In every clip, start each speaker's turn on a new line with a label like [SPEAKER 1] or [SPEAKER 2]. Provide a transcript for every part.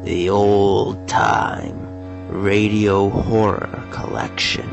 [SPEAKER 1] the old-time radio horror collection.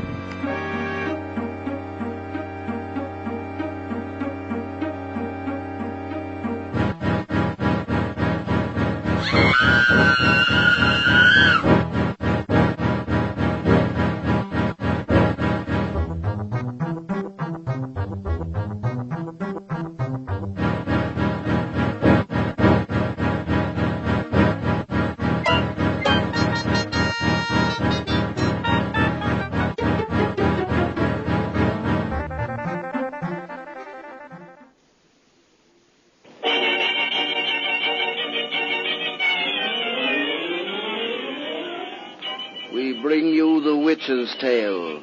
[SPEAKER 2] We bring you The Witch's Tale,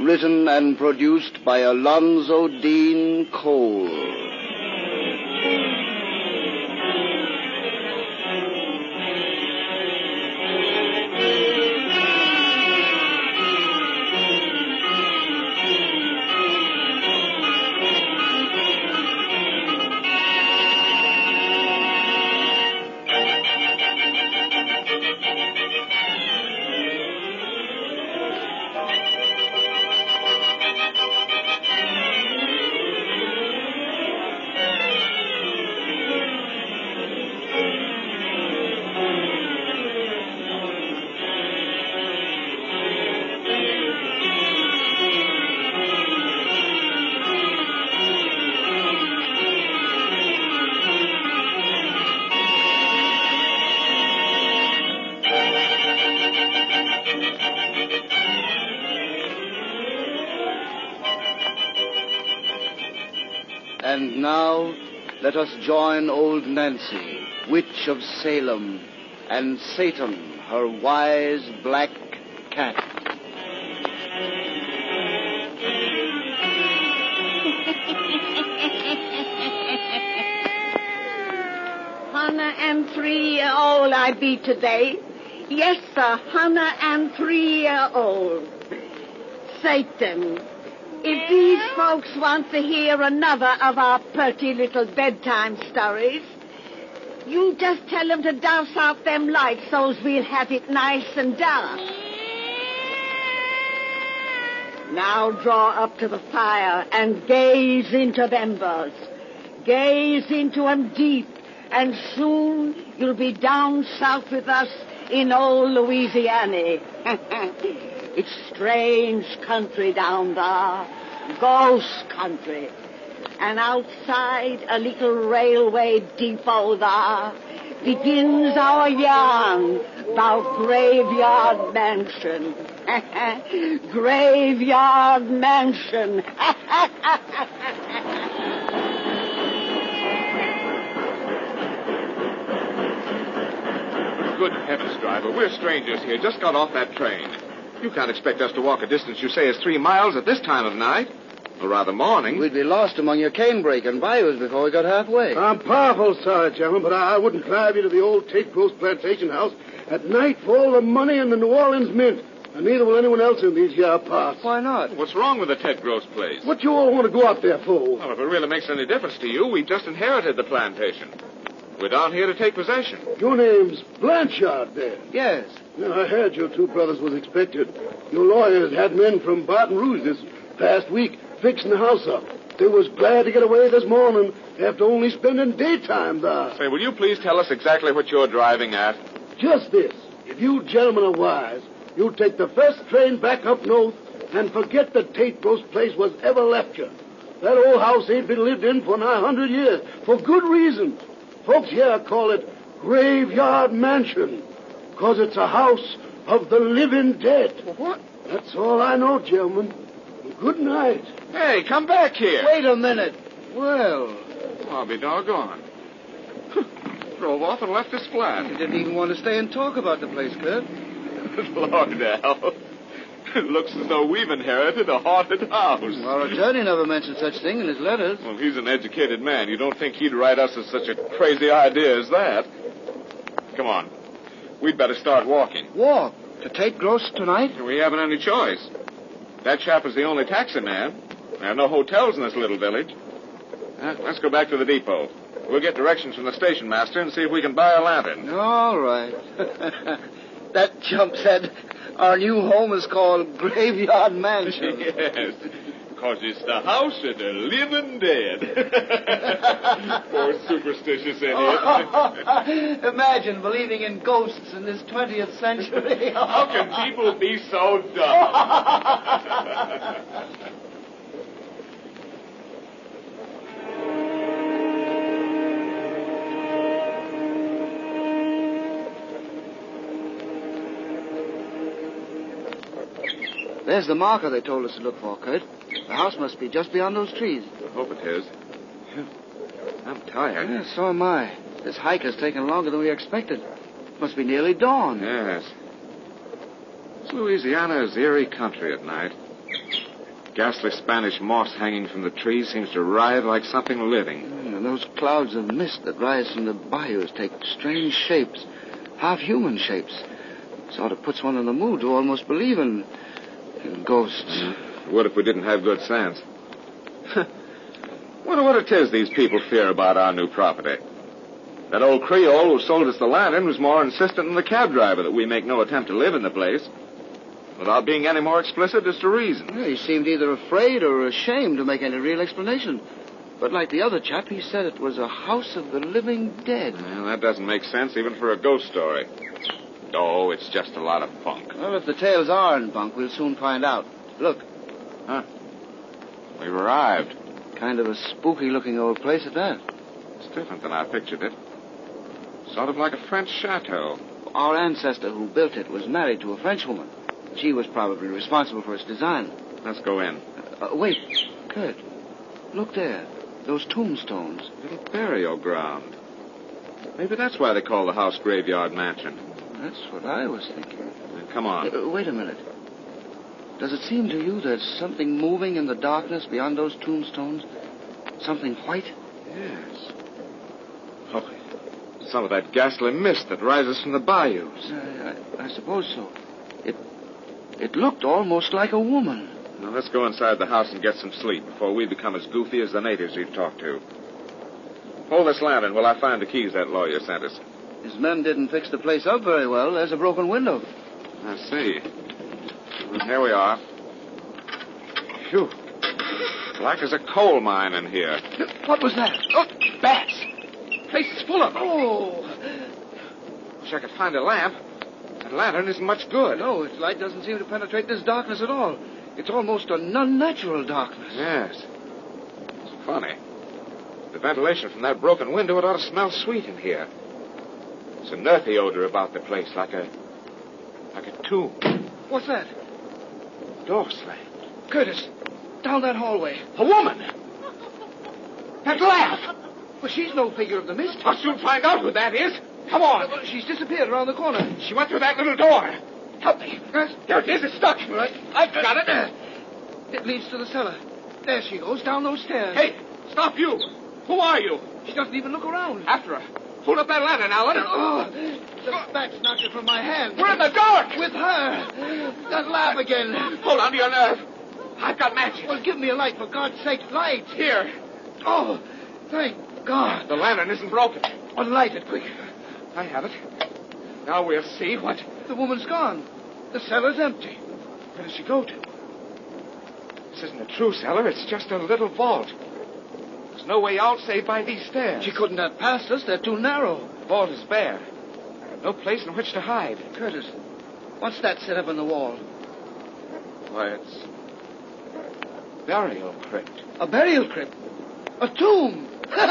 [SPEAKER 2] written and produced by Alonzo Dean Cole. And now, let us join old Nancy, witch of Salem, and Satan, her wise black cat.
[SPEAKER 3] $103-year-old I be today. Yes, sir, 103-year-old. Satan. If these folks want to hear another of our pretty little bedtime stories, you just tell them to douse out them lights so's we'll have it nice and dark. Now draw up to the fire and gaze into them embers. Gaze into 'em deep, and soon you'll be down south with us in old Louisiana. It's strange country down there, ghost country. And outside a little railway depot there begins our yarn about Graveyard Mansion. Graveyard Mansion.
[SPEAKER 4] Good heavens, driver, we're strangers here. Just got off that train. You can't expect us to walk a distance you say is 3 miles at this time of night. Or rather morning.
[SPEAKER 2] We'd be lost among your canebrake and bayous before we got halfway.
[SPEAKER 5] I'm powerful sorry, gentlemen, but I wouldn't drive you to the old Tate Gross plantation house at night for all the money in the New Orleans Mint. And neither will anyone else in these here parts.
[SPEAKER 2] Why not?
[SPEAKER 4] What's wrong with the Ted Gross place?
[SPEAKER 5] What you all want to go out there for?
[SPEAKER 4] Well, if it really makes any difference to you, we just inherited the plantation. We're down here to take possession.
[SPEAKER 5] Your name's Blanchard, then?
[SPEAKER 2] Yes.
[SPEAKER 5] Yeah, I heard your two brothers was expected. Your lawyers had men from Baton Rouge this past week fixing the house up. They was glad to get away this morning after only spending daytime there.
[SPEAKER 4] Say, will you please tell us exactly what you're driving at?
[SPEAKER 5] Just this. If you gentlemen are wise, you'll take the first train back up north and forget that Tate Gross place was ever left you. That old house ain't been lived in for nigh 100 years, for good reasons. Folks here call it Graveyard Mansion, 'cause it's a house of the living dead.
[SPEAKER 2] What?
[SPEAKER 5] That's all I know, gentlemen. Good night.
[SPEAKER 4] Hey, come back here.
[SPEAKER 2] Wait a minute. Well,
[SPEAKER 4] I'll be doggone. Drove off and left us flat.
[SPEAKER 2] you didn't even want to stay and talk about the place, Kurt.
[SPEAKER 4] Lord, Al. It looks as though we've inherited a haunted house.
[SPEAKER 2] Our attorney never mentioned such thing in his letters.
[SPEAKER 4] Well, he's an educated man. You don't think he'd write us as such a crazy idea as that? Come on. We'd better start walking.
[SPEAKER 2] Walk? To Tate Gross tonight?
[SPEAKER 4] We haven't any choice. That chap is the only taxi man. There are no hotels in this little village. Let's go back to the depot. We'll get directions from the station master and see if we can buy a lantern.
[SPEAKER 2] All right. That chump said our new home is called Graveyard Mansion.
[SPEAKER 4] Yes, because it's the house of the living dead. Poor superstitious idiot.
[SPEAKER 2] Imagine believing in ghosts in this 20th century.
[SPEAKER 4] How can people be so dumb?
[SPEAKER 2] There's the marker they told us to look for, Kurt. The house must be just beyond those trees.
[SPEAKER 4] I hope it is. I'm tired.
[SPEAKER 2] Yeah, so am I. This hike has taken longer than we expected. Must be nearly dawn.
[SPEAKER 4] Yes. Louisiana is eerie country at night. Ghastly Spanish moss hanging from the trees seems to writhe like something living.
[SPEAKER 2] And those clouds of mist that rise from the bayous take strange shapes, half-human shapes. Sort of puts one in the mood to almost believe in ghosts.
[SPEAKER 4] What if we didn't have good sense? Wonder what it is these people fear about our new property. That old Creole who sold us the lantern was more insistent than the cab driver that we make no attempt to live in the place, without being any more explicit as to reason.
[SPEAKER 2] Yeah, he seemed either afraid or ashamed to make any real explanation. But like the other chap, he said it was a house of the living dead.
[SPEAKER 4] Well, that doesn't make sense even for a ghost story. Oh, it's just a lot of bunk.
[SPEAKER 2] Well, if the tales are in bunk, we'll soon find out. Look.
[SPEAKER 4] Huh? We've arrived.
[SPEAKER 2] Kind of a spooky-looking old place at that.
[SPEAKER 4] It's different than I pictured it. Sort of like a French chateau.
[SPEAKER 2] Our ancestor who built it was married to a Frenchwoman. She was probably responsible for its design.
[SPEAKER 4] Let's go in.
[SPEAKER 2] Wait, Kurt. Look there. Those tombstones.
[SPEAKER 4] Little burial ground. Maybe that's why they call the house Graveyard Mansion.
[SPEAKER 2] That's what I was thinking.
[SPEAKER 4] Come on.
[SPEAKER 2] Wait a minute. Does it seem to you there's something moving in the darkness beyond those tombstones? Something white?
[SPEAKER 4] Yes. Oh, some of that ghastly mist that rises from the bayous.
[SPEAKER 2] I suppose so. It looked almost like a woman.
[SPEAKER 4] Now, let's go inside the house and get some sleep before we become as goofy as the natives we've talked to. Hold this lantern while I find the keys that lawyer sent us.
[SPEAKER 2] His men didn't fix the place up very well. There's a broken window.
[SPEAKER 4] I see. Here we are. Phew. Black as a coal mine in here.
[SPEAKER 2] What was that?
[SPEAKER 4] Oh, bats. The place is full of them.
[SPEAKER 2] Oh.
[SPEAKER 4] Wish I could find a lamp. That lantern isn't much good.
[SPEAKER 2] No, its light doesn't seem to penetrate this darkness at all. It's almost an unnatural darkness.
[SPEAKER 4] Yes. It's funny. The ventilation from that broken window, it ought to smell sweet in here. There's an earthy odor about the place, like a tomb.
[SPEAKER 2] What's that?
[SPEAKER 4] Door slammed.
[SPEAKER 2] Curtis, down that hallway.
[SPEAKER 4] A woman! That laugh!
[SPEAKER 2] Well, she's no figure of the mist.
[SPEAKER 4] I'll soon find out who that is. Come on.
[SPEAKER 2] Well, she's disappeared around the corner.
[SPEAKER 4] She went through that little door. Help me.
[SPEAKER 2] Yes.
[SPEAKER 4] There it is. It's stuck.
[SPEAKER 2] Right.
[SPEAKER 4] I've got it.
[SPEAKER 2] It leads to the cellar. There she goes, down those stairs.
[SPEAKER 4] Hey, stop you. Who are you?
[SPEAKER 2] She doesn't even look around.
[SPEAKER 4] After her. Hold up that lantern, Alan.
[SPEAKER 2] Oh, the bats knocked it from my hand.
[SPEAKER 4] We're in the dark.
[SPEAKER 2] With her. That laugh again.
[SPEAKER 4] Hold on to your nerve. I've got matches.
[SPEAKER 2] Well, give me a light, for God's sake. Light.
[SPEAKER 4] Here.
[SPEAKER 2] Oh, thank God.
[SPEAKER 4] The lantern isn't broken.
[SPEAKER 2] Well, light it quick.
[SPEAKER 4] I have it. Now we'll see what...
[SPEAKER 2] The woman's gone. The cellar's empty. Where does she go to?
[SPEAKER 4] This isn't a true cellar. It's just a little vault. There's no way out save by these stairs.
[SPEAKER 2] She couldn't have passed us. They're too narrow.
[SPEAKER 4] The vault is bare. No place in which to hide.
[SPEAKER 2] Curtis, what's that set up in the wall?
[SPEAKER 4] Why, it's... burial crypt.
[SPEAKER 2] A burial crypt? A tomb? That's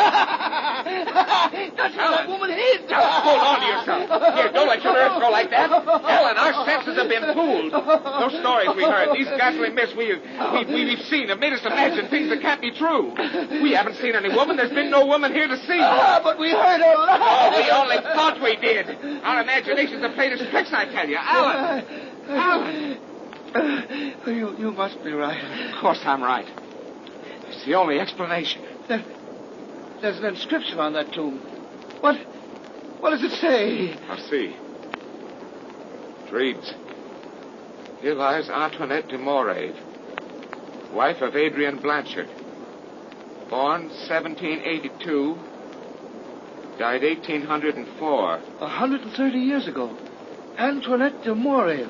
[SPEAKER 2] where that woman hid.
[SPEAKER 4] Now, hold on to yourself. Here, don't let your nerves go like that. Ellen, our senses have been fooled. Those stories we heard, these ghastly myths we've seen have made us imagine things that can't be true. We haven't seen any woman. There's been no woman here to see.
[SPEAKER 2] But we heard her laugh.
[SPEAKER 4] Oh, we only thought we did. Our imaginations have played us tricks, I tell you. Alan! Alan!
[SPEAKER 2] You must be right.
[SPEAKER 4] Of course I'm right. It's the only explanation.
[SPEAKER 2] There's an inscription on that tomb. What does it say?
[SPEAKER 4] I'll see. It reads, "Here lies Antoinette de Morave, wife of Adrian Blanchard, born 1782, Died 1804.
[SPEAKER 5] 130 years ago. Antoinette de Moray.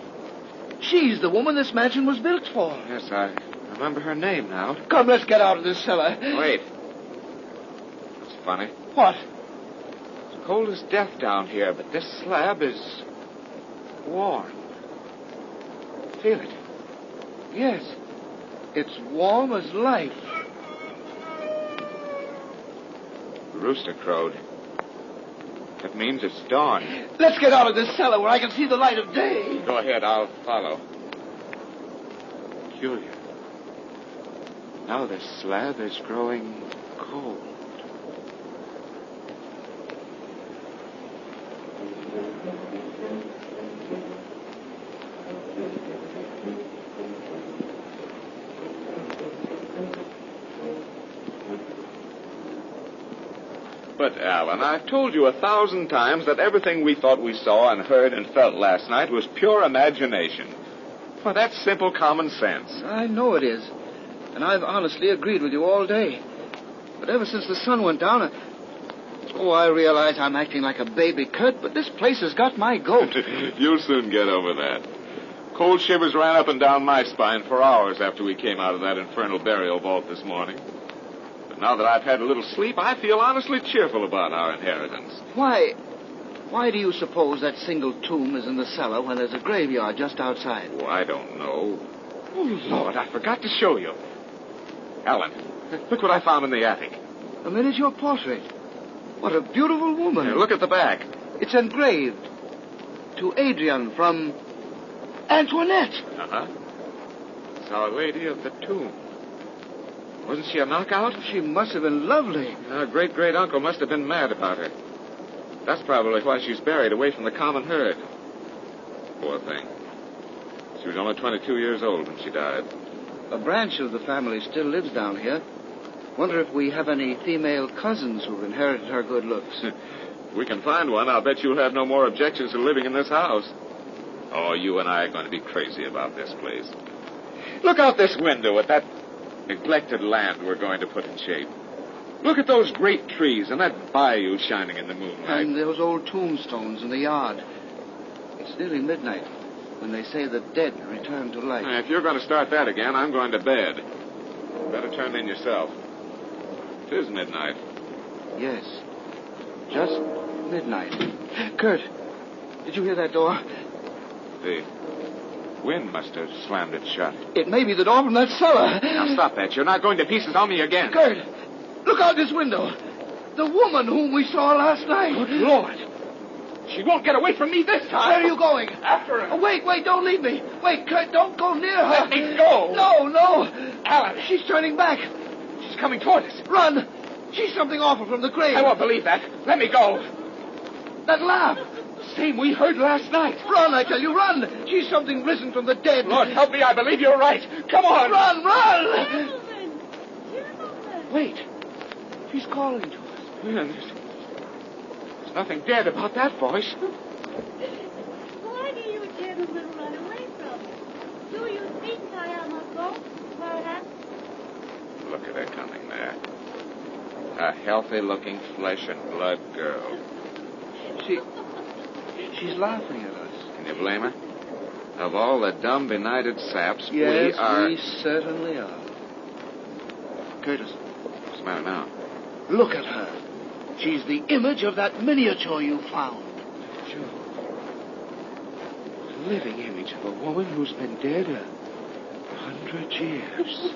[SPEAKER 5] She's the woman this mansion was built for.
[SPEAKER 4] Yes, I remember her name now.
[SPEAKER 5] Come, let's get out of this cellar.
[SPEAKER 4] Wait. That's funny.
[SPEAKER 5] What?
[SPEAKER 4] It's cold as death down here, but this slab is warm. Feel it.
[SPEAKER 5] Yes. It's warm as life.
[SPEAKER 4] The rooster crowed. That means it's dawn.
[SPEAKER 5] Let's get out of this cellar where I can see the light of day.
[SPEAKER 4] Go ahead, I'll follow. Peculiar. Now this slab is growing cold. But, Alan, I've told you 1,000 times that everything we thought we saw and heard and felt last night was pure imagination. Well, that's simple common sense.
[SPEAKER 2] I know it is. And I've honestly agreed with you all day. But ever since the sun went down, I realize I'm acting like a baby, Kurt, but this place has got my goat.
[SPEAKER 4] You'll soon get over that. Cold shivers ran up and down my spine for hours after we came out of that infernal burial vault this morning. But now that I've had a little sleep, I feel honestly cheerful about our inheritance.
[SPEAKER 2] Why do you suppose that single tomb is in the cellar when there's a graveyard just outside?
[SPEAKER 4] Oh, I don't know. Oh, Lord, I forgot to show you. Alan, look what I found in the attic.
[SPEAKER 2] A miniature portrait. What a beautiful woman.
[SPEAKER 4] Here, look at the back.
[SPEAKER 2] It's engraved. To Adrian from Antoinette.
[SPEAKER 4] Uh-huh. It's Our Lady of the Tomb. Wasn't she a knockout?
[SPEAKER 2] She must have been lovely.
[SPEAKER 4] Our great-great-uncle must have been mad about her. That's probably why she's buried away from the common herd. Poor thing. She was only 22 years old when she died.
[SPEAKER 2] A branch of the family still lives down here. Wonder if we have any female cousins who've inherited her good looks.
[SPEAKER 4] If we can find one, I'll bet you'll have no more objections to living in this house. Oh, you and I are going to be crazy about this place. Look out this window at that neglected land we're going to put in shape. Look at those great trees and that bayou shining in the moonlight.
[SPEAKER 2] And those old tombstones in the yard. It's nearly midnight when they say the dead return to life.
[SPEAKER 4] If you're going to start that again, I'm going to bed. You better turn in yourself. It is midnight.
[SPEAKER 2] Yes. Just midnight. Kurt, did you hear that door?
[SPEAKER 4] The wind must have slammed it shut.
[SPEAKER 2] It may be the door from that cellar.
[SPEAKER 4] Now stop that. You're not going to pieces on me again.
[SPEAKER 2] Kurt, look out this window. The woman whom we saw last night.
[SPEAKER 4] Good Lord. She won't get away from me this time.
[SPEAKER 2] Where are you going?
[SPEAKER 4] After her.
[SPEAKER 2] Oh, wait, don't leave me. Wait, Kurt, don't go near her.
[SPEAKER 4] Let me go.
[SPEAKER 2] No.
[SPEAKER 4] Alan.
[SPEAKER 2] She's turning back.
[SPEAKER 4] She's coming toward us.
[SPEAKER 2] Run. She's something awful from the grave.
[SPEAKER 4] I won't believe that. Let me go.
[SPEAKER 2] That laugh.
[SPEAKER 4] Same we heard last night.
[SPEAKER 2] Run, I tell you, run. She's something risen from the dead.
[SPEAKER 4] Lord, help me. I believe you're right. Come on.
[SPEAKER 2] Run.
[SPEAKER 6] Gentlemen.
[SPEAKER 2] Wait. She's calling to us.
[SPEAKER 4] There's nothing dead about that voice.
[SPEAKER 6] Why do you gentlemen run away from me? Do you think I am a ghost, perhaps?
[SPEAKER 4] Look at her coming there. A healthy-looking flesh and blood girl.
[SPEAKER 2] She's laughing at us.
[SPEAKER 4] Can you blame her? Of all the dumb, benighted saps,
[SPEAKER 2] Yes,
[SPEAKER 4] we
[SPEAKER 2] certainly are. Curtis,
[SPEAKER 4] What's the matter now?
[SPEAKER 5] Look at her. She's the image of that miniature you found.
[SPEAKER 2] Joe. The living image of a woman who's been dead 100 years.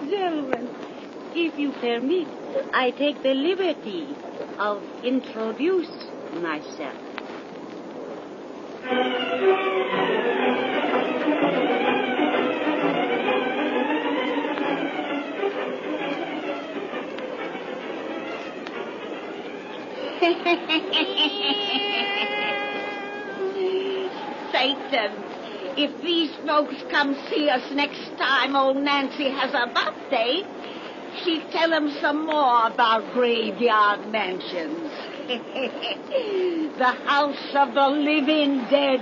[SPEAKER 6] Gentlemen, if you permit, I take the liberty of introduce myself.
[SPEAKER 3] Satan, if these folks come see us next time old Nancy has a birthday, she'll tell them some more about graveyard mansions. The house of the living dead.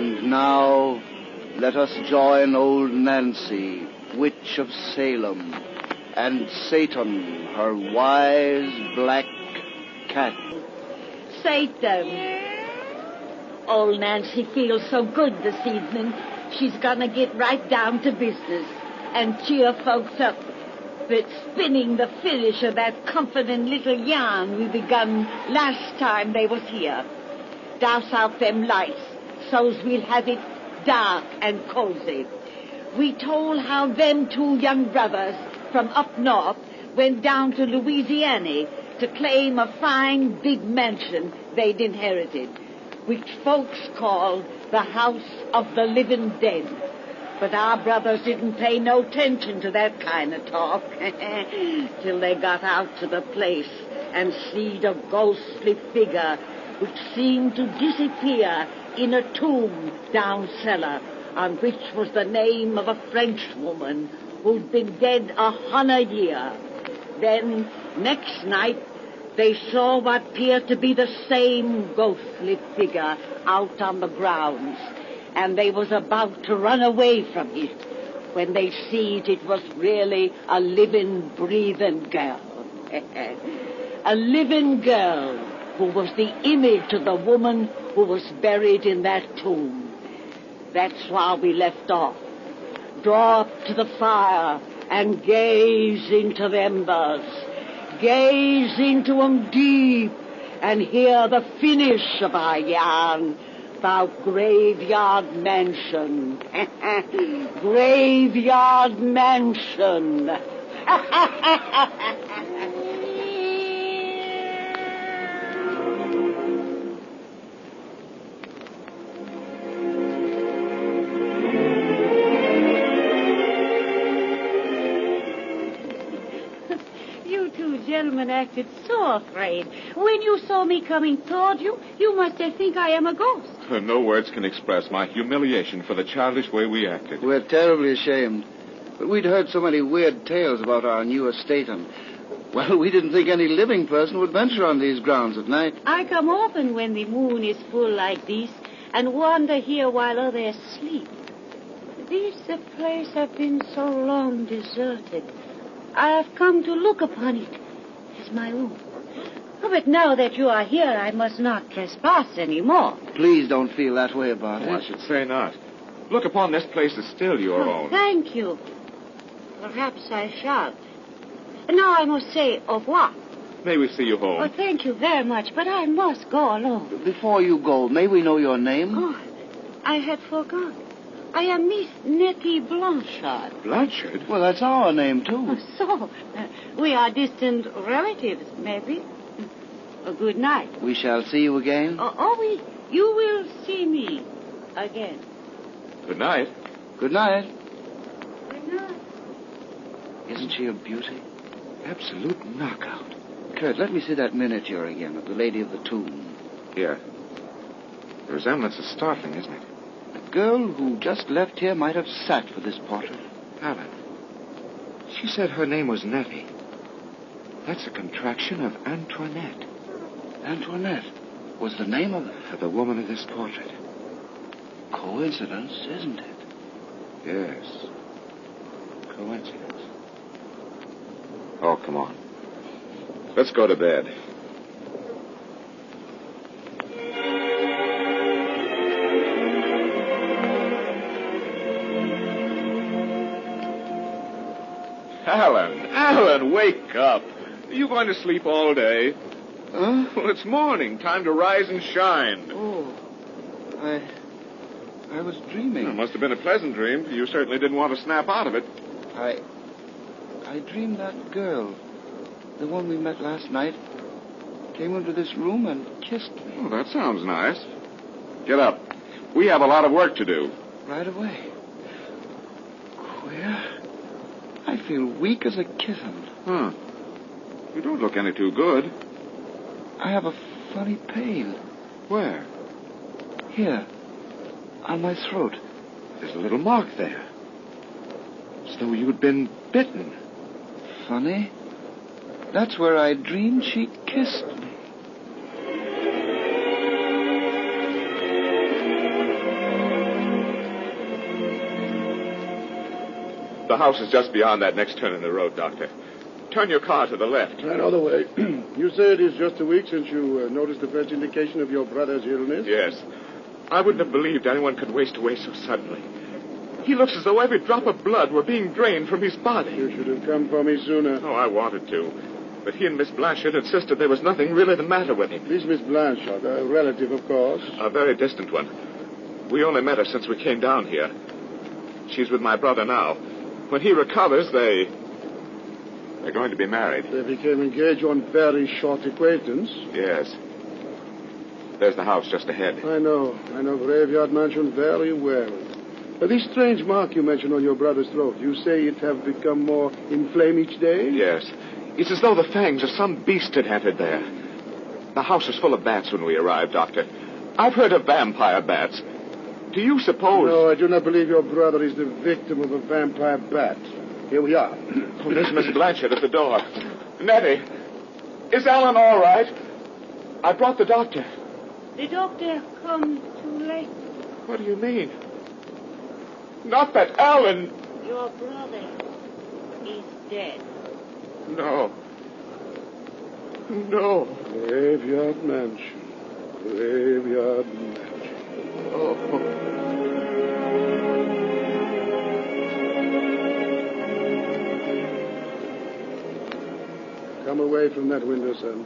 [SPEAKER 2] And now, let us join old Nancy, witch of Salem, and Satan, her wise black cat.
[SPEAKER 3] Satan. Old Nancy feels so good this evening. She's gonna get right down to business and cheer folks up with spinning the finish of that comforting little yarn we begun last time they was here. Douse out them lights so's we'll have it dark and cozy. We told how them two young brothers from up north went down to Louisiana to claim a fine big mansion they'd inherited, which folks called the House of the Living Dead. But our brothers didn't pay no attention to that kind of talk till they got out to the place and seed a ghostly figure which seemed to disappear in a tomb down cellar, on which was the name of a French woman who'd been dead 100 years. Then, next night, they saw what appeared to be the same ghostly figure out on the grounds, and they was about to run away from it when they seed it was really a living, breathing girl. A living girl who was the image of the woman who was buried in that tomb. That's why we left off. Draw up to the fire and gaze into the embers. Gaze into 'em deep and hear the finish of our yarn about Graveyard Mansion. Graveyard Mansion.
[SPEAKER 6] Gentlemen acted so afraid. When you saw me coming toward you, you must have think I am a ghost.
[SPEAKER 4] No words can express my humiliation for the childish way we acted.
[SPEAKER 2] We're terribly ashamed. But we'd heard so many weird tales about our new estate, and, well, we didn't think any living person would venture on these grounds at night.
[SPEAKER 6] I come often when the moon is full like this and wander here while others sleep. This place has been so long deserted. I have come to look upon it as my own. Oh, but now that you are here, I must not trespass any more.
[SPEAKER 2] Please don't feel that way about it.
[SPEAKER 4] I should say not. Look upon this place as still your own.
[SPEAKER 6] Thank you. Perhaps I shall. Now I must say au revoir.
[SPEAKER 4] May we see you home?
[SPEAKER 6] Oh, thank you very much, but I must go alone.
[SPEAKER 2] Before you go, may we know your name?
[SPEAKER 6] Oh, I had forgot. I am Miss Nettie Blanchard.
[SPEAKER 4] Blanchard?
[SPEAKER 2] Well, that's our name, too.
[SPEAKER 6] Oh, so, we are distant relatives, maybe. Good night.
[SPEAKER 2] We shall see you again?
[SPEAKER 6] You will see me again.
[SPEAKER 4] Good night.
[SPEAKER 2] Good night.
[SPEAKER 6] Good night.
[SPEAKER 2] Isn't she a beauty?
[SPEAKER 4] Absolute knockout.
[SPEAKER 2] Kurt, let me see that miniature again of the Lady of the Tomb.
[SPEAKER 4] Here. The resemblance is startling, isn't it?
[SPEAKER 2] The girl who just left here might have sat for this portrait.
[SPEAKER 4] Alan. She said her name was Nettie. That's a contraction of Antoinette.
[SPEAKER 2] Antoinette was the name of
[SPEAKER 4] The woman of this portrait.
[SPEAKER 2] Coincidence, isn't it?
[SPEAKER 4] Yes. Coincidence. Oh, come on. Let's go to bed. Alan, wake up. Are you going to sleep all day?
[SPEAKER 2] Huh?
[SPEAKER 4] Well, it's morning. Time to rise and shine.
[SPEAKER 2] Oh, I was dreaming.
[SPEAKER 4] It must have been a pleasant dream. You certainly didn't want to snap out of it.
[SPEAKER 2] I dreamed that girl, the one we met last night, came into this room and kissed me.
[SPEAKER 4] Oh, that sounds nice. Get up. We have a lot of work to do.
[SPEAKER 2] Right away. Queer. I feel weak as a kitten.
[SPEAKER 4] Huh. You don't look any too good.
[SPEAKER 2] I have a funny pain.
[SPEAKER 4] Where?
[SPEAKER 2] Here. On my throat.
[SPEAKER 4] There's a little mark there. As though you'd been bitten.
[SPEAKER 2] Funny. That's where I dreamed she kissed me.
[SPEAKER 4] The house is just beyond that next turn in the road, Doctor. Turn your car to the left.
[SPEAKER 5] I know the way. You say it is just a week since you noticed the first indication of your brother's illness?
[SPEAKER 4] Yes. I wouldn't have believed anyone could waste away so suddenly. He looks as though every drop of blood were being drained from his body.
[SPEAKER 5] You should have come for me sooner.
[SPEAKER 4] Oh, I wanted to. But he and Miss Blanchard insisted there was nothing really the matter with him.
[SPEAKER 5] This Miss Blanchard, a relative, of course.
[SPEAKER 4] A very distant one. We only met her since we came down here. She's with my brother now. When he recovers, they're going to be married.
[SPEAKER 5] They became engaged on very short acquaintance.
[SPEAKER 4] Yes. There's the house just ahead.
[SPEAKER 5] I know Graveyard Mansion very well. This strange mark you mentioned on your brother's throat, you say it have become more inflamed each day?
[SPEAKER 4] Yes. It's as though the fangs of some beast had entered there. The house was full of bats when we arrived, Doctor. I've heard of vampire bats. Do you suppose...
[SPEAKER 5] No, I do not believe your brother is the victim of a vampire bat. Here we are.
[SPEAKER 4] Oh, there's Miss Blanchard at the door. Nettie, is Alan all right? I brought the doctor.
[SPEAKER 6] The doctor come too late.
[SPEAKER 4] What do you mean? Not that Alan...
[SPEAKER 6] Your brother is dead.
[SPEAKER 4] No. No.
[SPEAKER 5] Graveyard Mansion. Graveyard Mansion.
[SPEAKER 4] Oh.
[SPEAKER 5] Come away from that window, son.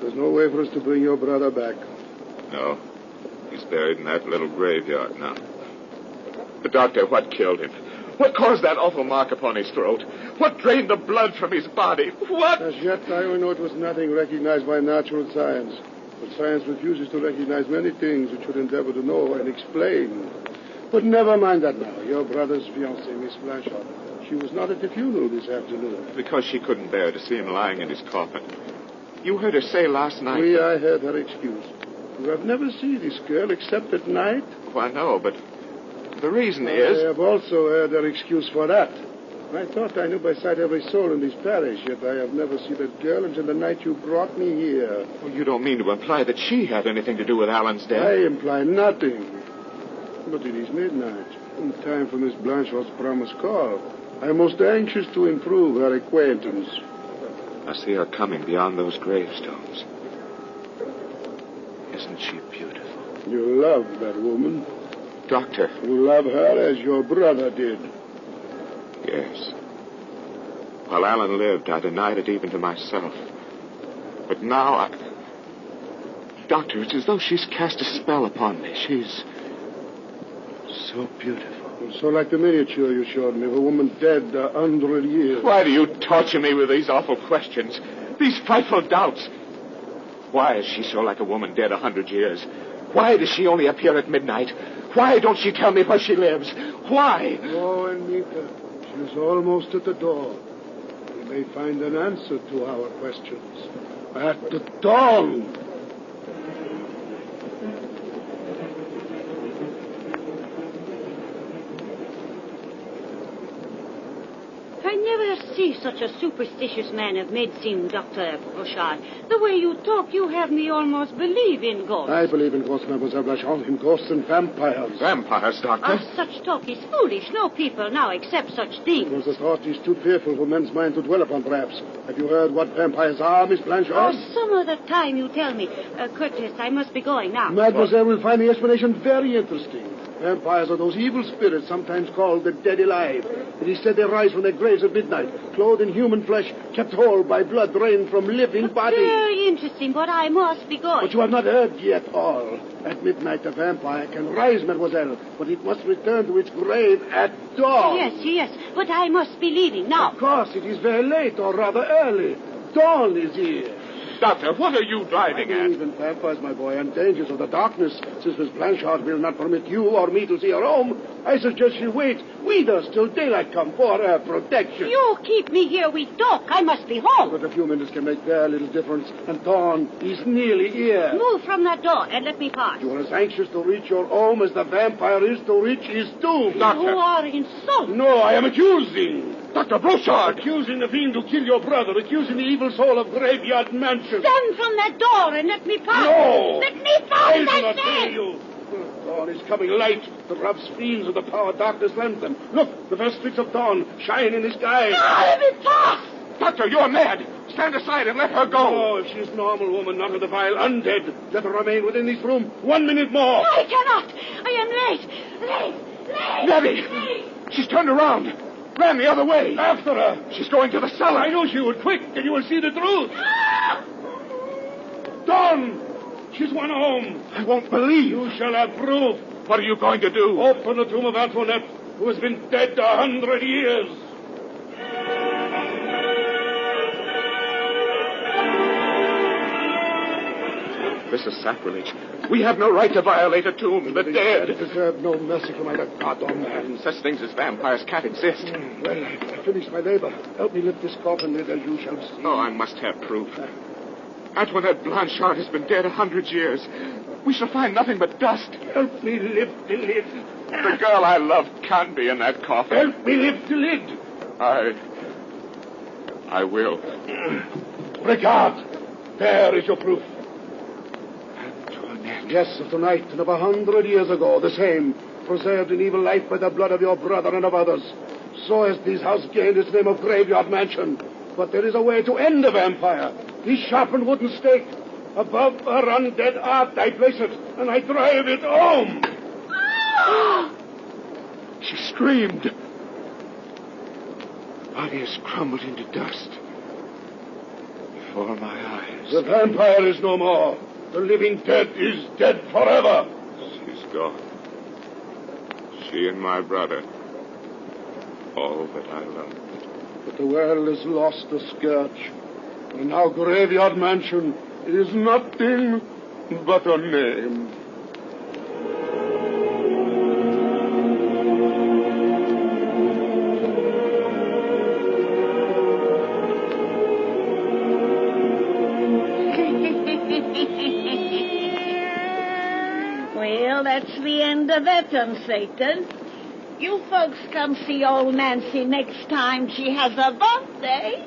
[SPEAKER 5] There's no way for us to bring your brother back.
[SPEAKER 4] No. He's buried in that little graveyard now. But, Doctor, what killed him? What caused that awful mark upon his throat? What drained the blood from his body? What?
[SPEAKER 5] As yet, I only know it was nothing recognized by natural science. But science refuses to recognize many things it should endeavor to know and explain. But never mind that now. Your brother's fiancée, Miss Blanchard, she was not at the funeral this afternoon.
[SPEAKER 4] Because she couldn't bear to see him lying in his coffin. You heard her say last night...
[SPEAKER 5] I heard her excuse. You have never seen this girl except at night?
[SPEAKER 4] Oh, I know, but the reason is...
[SPEAKER 5] I have also heard her excuse for that. I thought I knew by sight every soul in this parish, yet I have never seen that girl until the night you brought me here.
[SPEAKER 4] Well, you don't mean to imply that she had anything to do with Alan's death?
[SPEAKER 5] I imply nothing. But it is midnight, in time for Miss Blanchard's promised call. I am most anxious to improve her acquaintance.
[SPEAKER 4] I see her coming beyond those gravestones. Isn't she beautiful?
[SPEAKER 5] You love that woman.
[SPEAKER 4] Doctor.
[SPEAKER 5] You love her as your brother did.
[SPEAKER 4] Yes. While Alan lived, I denied it even to myself. But now Doctor, it's as though she's cast a spell upon me. She's so beautiful.
[SPEAKER 5] So like the miniature you showed me of a woman dead 100 years.
[SPEAKER 4] Why do you torture me with these awful questions? These frightful doubts? Why is she so like a woman dead 100 years? Why does she only appear at midnight? Why don't she tell me where she lives? Why?
[SPEAKER 5] Oh, Anita, she's almost at the door. We may find an answer to our questions. At the dawn.
[SPEAKER 6] I never see such a superstitious man of medicine, Dr. Brochard. The way you talk, you have me almost believe in ghosts.
[SPEAKER 5] I believe in ghosts, Mademoiselle Blanchard, in ghosts and vampires.
[SPEAKER 4] Vampires, Doctor?
[SPEAKER 6] Such talk is foolish. No people now accept such things.
[SPEAKER 5] Because the thought is too fearful for men's mind to dwell upon, perhaps. Have you heard what vampires are, Miss Blanchard?
[SPEAKER 6] Some other time you tell me. Curtis, I must be going now.
[SPEAKER 5] Mademoiselle will find the explanation very interesting. Vampires are those evil spirits, sometimes called the dead alive. It is said they rise from their graves at midnight, clothed in human flesh, kept whole by blood drained from living bodies.
[SPEAKER 6] Very interesting, but I must be going.
[SPEAKER 5] But you have not heard yet all. At midnight, the vampire can rise, mademoiselle, but it must return to its grave at dawn.
[SPEAKER 6] Yes, but I must be leaving now.
[SPEAKER 5] Of course, it is very late, or rather early. Dawn is here.
[SPEAKER 4] Doctor, what are you driving
[SPEAKER 5] I believe in vampires, my boy, and dangers of the darkness. Since Miss Blanchard will not permit you or me to see her home, I suggest she wait with us till daylight come for her protection.
[SPEAKER 6] You keep me here with talk. I must be home.
[SPEAKER 5] But a few minutes can make very little difference, and dawn is nearly here.
[SPEAKER 6] Move from that door and let me pass.
[SPEAKER 5] You are as anxious to reach your home as the vampire is to reach his tomb.
[SPEAKER 4] Doctor.
[SPEAKER 6] You are insulting.
[SPEAKER 5] No, I am accusing.
[SPEAKER 4] Dr. Broussard!
[SPEAKER 5] Accusing the fiend to kill your brother, accusing the evil soul of Graveyard Mansion.
[SPEAKER 6] Stand from that door and let me pass.
[SPEAKER 5] No!
[SPEAKER 6] Let me pass,
[SPEAKER 5] I do
[SPEAKER 6] I
[SPEAKER 5] not
[SPEAKER 6] say!
[SPEAKER 5] hear you. Dawn is coming. Light that robs fiends of the power darkness lends them. Look, the first streaks of dawn shine in the sky.
[SPEAKER 3] Let me pass!
[SPEAKER 4] Doctor, you're mad. Stand aside and let her go.
[SPEAKER 5] Oh, if she's normal woman, not of the vile undead, let her remain within this room 1 minute more.
[SPEAKER 3] I cannot. I am late.
[SPEAKER 4] Nebby! She's turned around. Ran the other way.
[SPEAKER 5] After her.
[SPEAKER 4] She's going to the cellar.
[SPEAKER 5] I knew she would. Quick, and you will see the truth. Dawn! She's won home.
[SPEAKER 4] I won't believe.
[SPEAKER 5] You shall have proof.
[SPEAKER 4] What are you going to do?
[SPEAKER 5] Open the tomb of Antoinette, who has been dead 100 years.
[SPEAKER 4] This is sacrilege. We have no right to violate a tomb. The dead
[SPEAKER 5] deserve no mercy from either God or man.
[SPEAKER 4] Such things as vampires can't exist.
[SPEAKER 5] Well, I finished my labor. Help me lift this coffin lid, as you shall see.
[SPEAKER 4] Oh, I must have proof. Antoinette Blanchard has been dead 100 years. We shall find nothing but dust.
[SPEAKER 5] Help me lift the lid.
[SPEAKER 4] The girl I love can't be in that coffin.
[SPEAKER 5] Help me lift the lid.
[SPEAKER 4] I will.
[SPEAKER 5] Regard. There is your proof.
[SPEAKER 4] Antoinette.
[SPEAKER 5] Yes, of tonight and of 100 years ago, the same. Preserved in evil life by the blood of your brother and of others. So has this house gained its name of Graveyard Mansion. But there is a way to end the vampire. This sharpened wooden stake. Above her undead art I place it, and I drive it home.
[SPEAKER 4] She screamed. Body has crumbled into dust before my eyes.
[SPEAKER 5] The vampire is no more. The living dead is dead forever.
[SPEAKER 4] She's gone. She and my brother. All that I loved.
[SPEAKER 5] But the world has lost the scourge. And now Graveyard Mansion is nothing but a name.
[SPEAKER 3] Well, that's the end of that one, Satan. You folks come see old Nancy next time she has a birthday.